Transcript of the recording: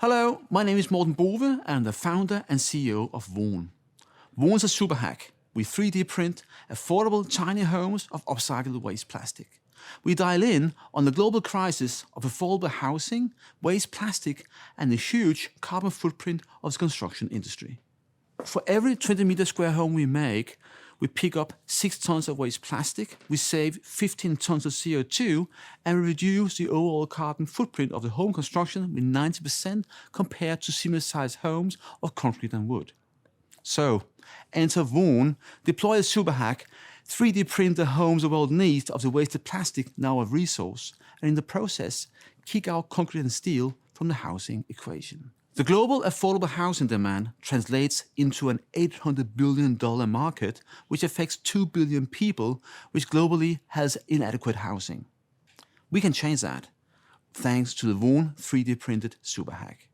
Hello, my name is Morten Bove and I'm the founder and CEO of WOHN. WOHN is a super hack. We 3D print affordable tiny homes of upcycled waste plastic. We dial in on the global crisis of affordable housing, waste plastic and the huge carbon footprint of the construction industry. For every 20-meter square home we make, we pick up 6 tons of waste plastic, we save 15 tons of CO2, and we reduce the overall carbon footprint of the home construction with 90% compared to similar-sized homes of concrete and wood. So, enter WOHN, deploy a super hack, 3D print the homes the world needs of the wasted plastic now a resource, and in the process, kick out concrete and steel from the housing equation. The global affordable housing demand translates into an $800 billion market, which affects 2 billion people, which globally has inadequate housing. We can change that, thanks to the WOHN 3D printed super hack.